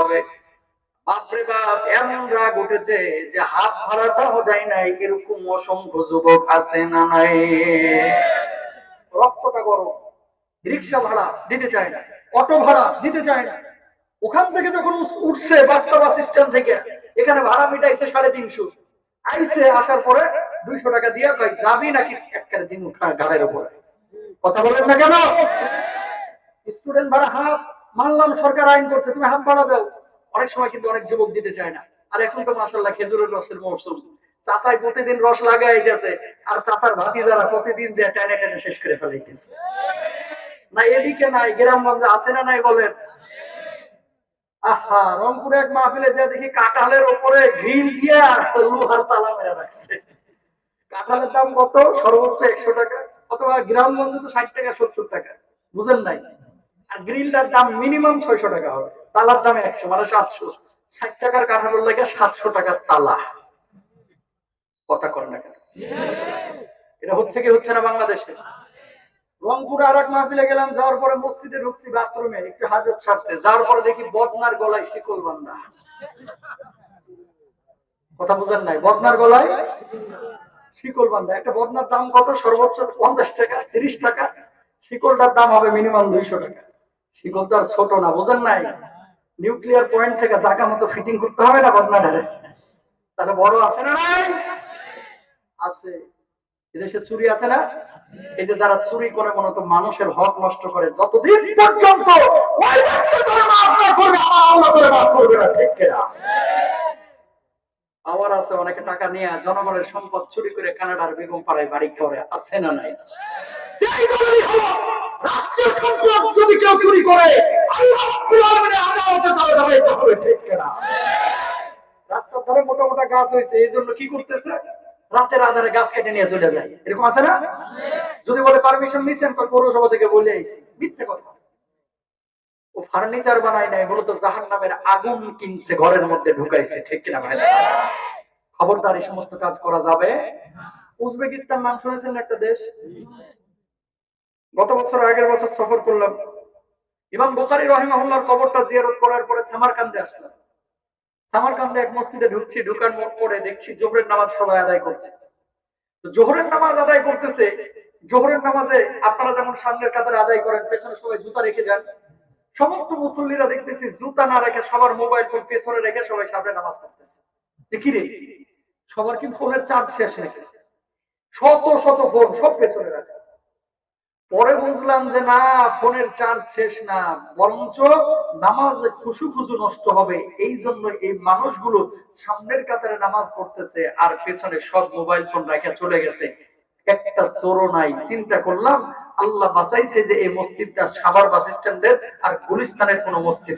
হবে। বাপরে বাপ, এমন রাগ উঠেছে যে হাত ভাড়াটাও দেয় নাই, এরকম অসংখ্য যুবক আছে না নাই? রক্তটা গরম, রিক্সা ভাড়া দিতে চায় না, অটো ভাড়া দিতে চায় না। ওখান থেকে যখন উঠছে বাস স্ট্যান্ড থেকে, এখানে ভাড়া মিটাইছে 350, আইছে, আসার পরে 200 টাকা দিয়ে কয় যাবি নাকি একবারে দিন ঘাড়ের উপরে। কথা বলেন না কেন? স্টুডেন্ট ভাড়া হাফ, মানলাম সরকার আইন করছে তুমি হাফ ভাড়া দাও, অনেক সময় কিন্তু অনেক যুবক দিতে চায় না। আর এখন তো মাশাআল্লাহ খেজুরের রসের মৌসুম, চাচাই প্রতিদিন রস লাগাই গেছে, আর চাচার ভাতিজারা প্রতিদিন দিয়ে টেনে টেনে শেষ করে ফেলাইতেছে। না এদিকে নাই, গ্রামগঞ্জে আছে না নাই বলেন? আহা, রংপুরে এক মাহফিলে যা দেখি কাঁঠালের উপরে গ্রিল দিয়ে লোহার তালা মেরে রাখছে। কাঁঠালের দাম কত? সর্বোচ্চ 100 টাকা, অথবা গ্রামগঞ্জে তো 60 টাকা 70 টাকা, বুঝেন নাই? আর গ্রিলটার দাম মিনিমাম 600 টাকা হবে, তালার দাম 100, মানে 700। 60 টাকার কাঁঠালের লাগে 700 টাকার তালা। কথা কর না কেন? এটা হচ্ছে কি হচ্ছে না বাংলাদেশে? রংপুরে আর এক মাহফিলে গেলাম, যাওয়ার পরে মসজিদে ঢুকছি, বাথরুমে একটু হাজত সারতে, যাওয়ার পরে দেখি বদনার গলায় শিকল বান্ধা। কথা বুঝেন নাই? বদনার গলায় শিকল বান্ধা। একটা বদনার দাম কত? সর্বোচ্চ 50 টাকা 30 টাকা, শিকলটার দাম হবে মিনিমাম 200 টাকা। শিকল তো আর ছোট না, বুঝেন নাই? নিউক্লিয়ার পয়েন্ট থেকে জায়গা মতো ফিটিং করতে হবে না বদনাটারে? তাহলে বড় আছে না নাই? আছে। এদেশে চুরি আছে না? এই যে যারা চুরি করে মূলত মানুষের হক নষ্ট করে, যতদিন পর্যন্ত ওই ব্যক্তি করে মাফ না করবে, আমার আল্লাহ করে মাফ করবে না, ঠিক কিনা? আবার আছে অনেকে টাকা নিয়ে জনগণের সম্পদ চুরি করে কানাডার বেগম পাড়ায় বাড়ি করে, আছে না নাই? রাষ্ট্রীয় সম্পদ যদি কেউ চুরি করে, আল্লাহ রাব্বুল আলামিনের আদালতে তারা দাঁড়াইতে হবে, ঠিক কিনা? রাস্তার ধারে মোটা মোটা গাছ হয়েছে, এই জন্য কি করতেছে? রাতের আধারে গাছ কেটে নিয়ে চলে যায়, এরকম আছে না? যদি বলে পারমিশন নিছেন, তো পৌরসভা থেকে বলে আইছি, মিথ্যে কথা। ও ফার্নিচার বানায় নাই, মূলত জাহান্নামের আগুন কিনছে, ঘরের মধ্যে ঢুকাইছে, ঠিক কিনা ভাই? খবরদার, এই সমস্ত কাজ করা যাবে। উজবেকিস্তান নাম শুনেছেন একটা দেশ? গত বছর আগের বছর সফর করলাম, ইমাম বুখারী রাহিমাহুল্লাহর কবরটা জিয়ারত করার পরে সামারকান্দে আসলাম। সামারকান্দে এক মসজিদে ঢুকছি, ঢুকার পরে দেখছি জোহরের নামাজ সবাই আদায় করছে। তো জোহরের নামাজ আদায় করতেছে, জোহরের নামাজে আপনারা যেমন সামনের কাতারে আদায় করেন, পেছনে সবাই জুতা রেখে যান, সমস্ত মুসল্লিরা দেখতেছি জুতা না রেখে সবার মোবাইল ফোন পেছনে রেখে সবাই সামনে নামাজ পড়তেছে। কি রে, সবার কি ফোনের চার্জ শেষ নাকি? শত শত ফোন সব পেছনে রাখে। পরে বুঝলাম যে না, ফোনের চার্জ শেষ না, বরঞ্চ নামাজে খুশু খুশু নষ্ট হবে, এই জন্য এই মানুষগুলো সামনের কাতারে নামাজ পড়তেছে আর পেছনে সব মোবাইল ফোন রেখে চলে গেছে, একটা চোরও নাই। চিন্তা করলাম আল্লাহ বাঁচাইছে যে এই মসজিদটা সাভার বাস স্ট্যান্ডের আর গুলিস্তানের কোন মসজিদ